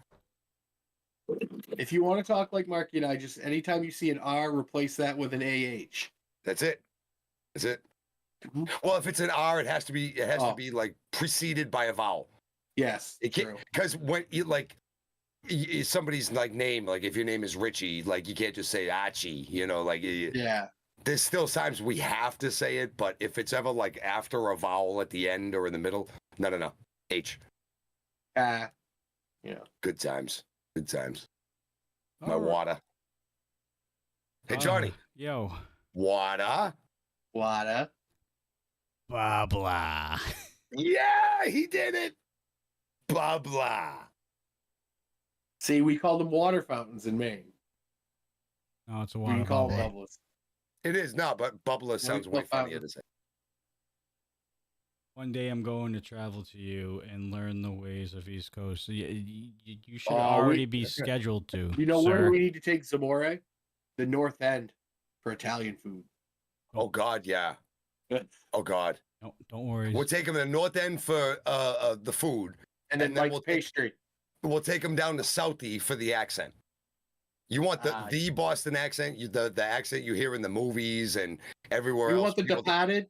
If you want to talk like Marky and I, just anytime you see an R, replace that with an AH. That's it. That's it. Mhm. Well, if it's an R, it has to be like preceded by a vowel. Yes. It can't, because when you like somebody's like name, like if your name is Richie, like you can't just say Achi, like Yeah. There's still times we have to say it, but if it's ever like after a vowel at the end or in the middle, no. H. Yeah. Good times. Good times. My All right. water. Hey, Johnny. Yo. Water. Wada. Blah, blah. Yeah, he did it. Blah, blah. See, we call them water fountains in Maine. No, it's a We water can call them bubble. bubbles. It is, no, but bubbler sounds way funnier to say. One day I'm going to travel to you and learn the ways of East Coast. So you should Oh, already be scheduled to. You know sir. where we need to take Zamore? The North End for Italian food. Oh, God, yeah. Oh, God. No, don't worry. We'll take him to the North End for the food. And then Mike's we'll pastry. We'll take him down to Southie for the accent. You want the Boston accent, the accent you hear in the movies and everywhere else. You want the departed?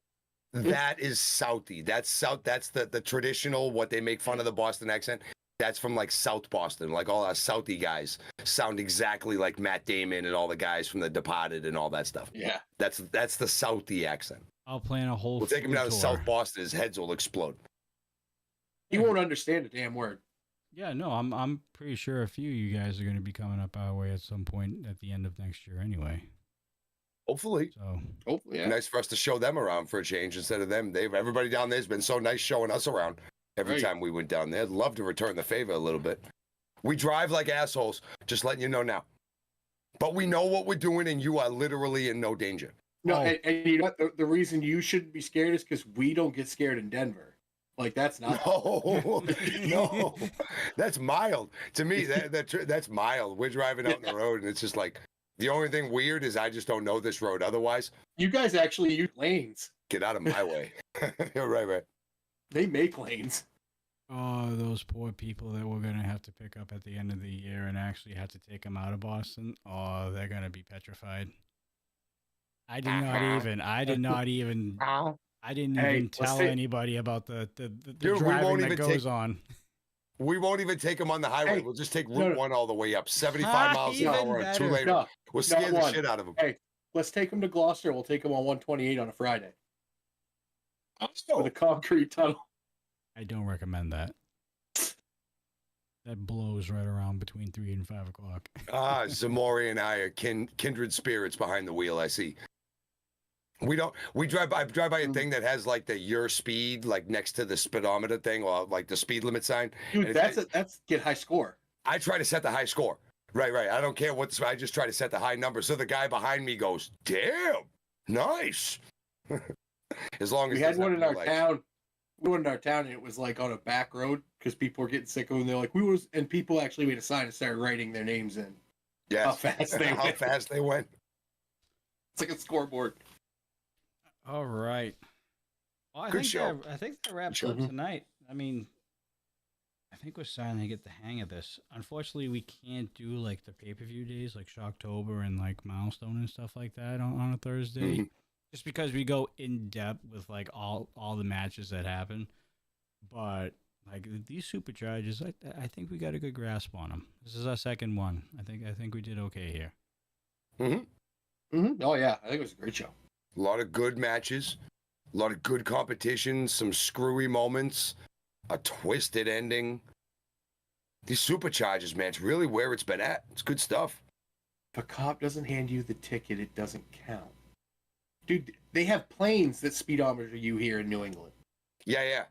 That is Southie. That's South. That's the traditional, what they make fun of the Boston accent. That's from like South Boston. Like all our Southie guys sound exactly like Matt Damon and all the guys from The Departed and all that stuff. Yeah. That's the Southie accent. I'll plan a whole We'll take him down to tour. South Boston. His heads will explode. He won't understand a damn word. Yeah, no, I'm pretty sure a few of you guys are going to be coming up our way at some point at the end of next year anyway. Hopefully. So Hopefully, yeah. Nice for us to show them around for a change instead of them. Everybody down there's been so nice showing us around every time we went down there. I'd love to return the favor a little bit. We drive like assholes, just letting you know now. But we know what we're doing, and you are literally in no danger. No, and you know what? The reason you shouldn't be scared is because we don't get scared in Denver. Like, that's not. No, that's mild. To me, that's mild. We're driving out on the road, and it's just like, the only thing weird is I just don't know this road. Otherwise, You guys actually use lanes. get out of my way. Right. They make lanes. oh, those poor people that we're going to have to pick up at the end of the year and actually have to take them out of Boston. Oh, they're going to be petrified. I didn't even tell anybody about the Dude, driving that goes on. We won't even take them on the highway. Hey, we'll just take Route 1 all the way up, 75 miles an Even hour, and 2 better. lanes. No, We'll scare not the one. shit out of them. Hey, let's take them to Gloucester. We'll take them on 128 on a Friday Oh, with a concrete tunnel. I don't recommend that. That blows right around between 3 and 5 o'clock. Zamori and I are kindred spirits behind the wheel, I see. I drive by a thing that has like your speed, like next to the speedometer thing, or like the speed limit sign. Dude, that's get high score. I try to set the high score. Right. I don't care I just try to set the high number. So the guy behind me goes, "Damn, nice." As long as We had one in our town. And it was like on a back road because people were getting sick of them. They're like, and people actually made a sign and started writing their names in. Yes. How fast they How went. fast they went. It's like a scoreboard. All right. Well, Good show. I think that wraps up tonight. I mean, I think we're starting to get the hang of this. Unfortunately, we can't do like the pay-per-view days like Shocktober and like Milestone and stuff like that on a Thursday. Just because we go in depth with like all the matches that happen. But like these supercharges, I think we got a good grasp on them. This is our second one. I think we did okay here. Oh yeah, I think it was a great show. A lot of good matches, a lot of good competition, some screwy moments, a twisted ending. These superchargers, man, it's really where it's been at. It's good stuff. If a cop doesn't hand you the ticket, it doesn't count. Dude, they have planes that speedometer you here in New England. Yeah, yeah.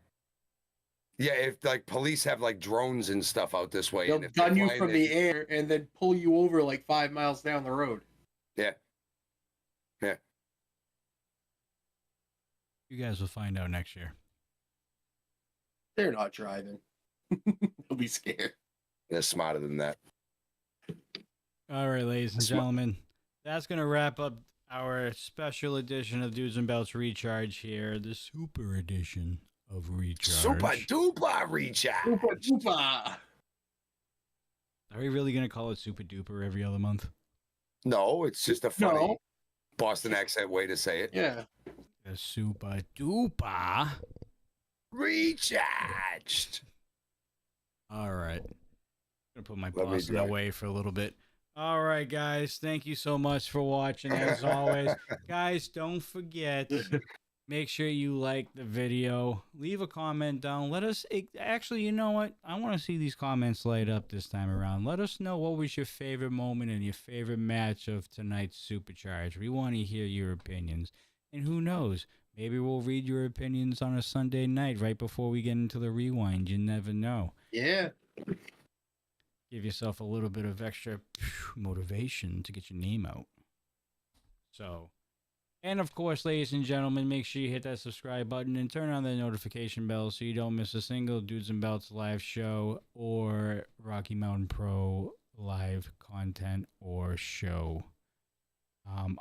Yeah, if like police have like drones and stuff out this way. They'll and if gun you flying, from the air and then pull you over like 5 miles down the road. Yeah. Yeah. You guys will find out next year. They're not driving. They'll be scared. They're smarter than that. All right, ladies and gentlemen, that's going to wrap up our special edition of Dudes and Belts Recharge here, the super edition of Recharge. Super duper recharge. Super duper. Are we really going to call it super duper every other month? No, it's just a funny Boston accent way to say it. Yeah. The super duper Recharged. All right. I'm going to put my Boston away for a little bit. All right, guys. Thank you so much for watching, as always. Guys, don't forget, make sure you like the video. Leave a comment down. Let us... Actually, you know what? I want to see these comments light up this time around. Let us know what was your favorite moment and your favorite match of tonight's Supercharge. We want to hear your opinions. And who knows? Maybe we'll read your opinions on a Sunday night right before we get into the rewind. You never know. Yeah. Give yourself a little bit of extra motivation to get your name out. So, and of course, ladies and gentlemen, make sure you hit that subscribe button and turn on the notification bell so you don't miss a single Dudes and Belts live show or Rocky Mountain Pro live content or show.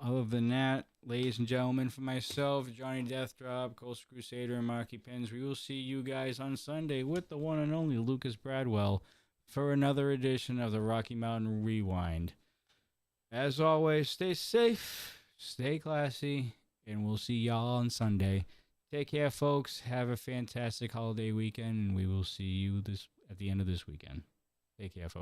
Other than that, ladies and gentlemen, for myself, Johnny Deathdrop, Coast Crusader, and Marky Pins, we will see you guys on Sunday with the one and only Lucas Bradwell for another edition of the Rocky Mountain Rewind. As always, stay safe, stay classy, and we'll see y'all on Sunday. Take care, folks. Have a fantastic holiday weekend, and we will see you at the end of this weekend. Take care, folks.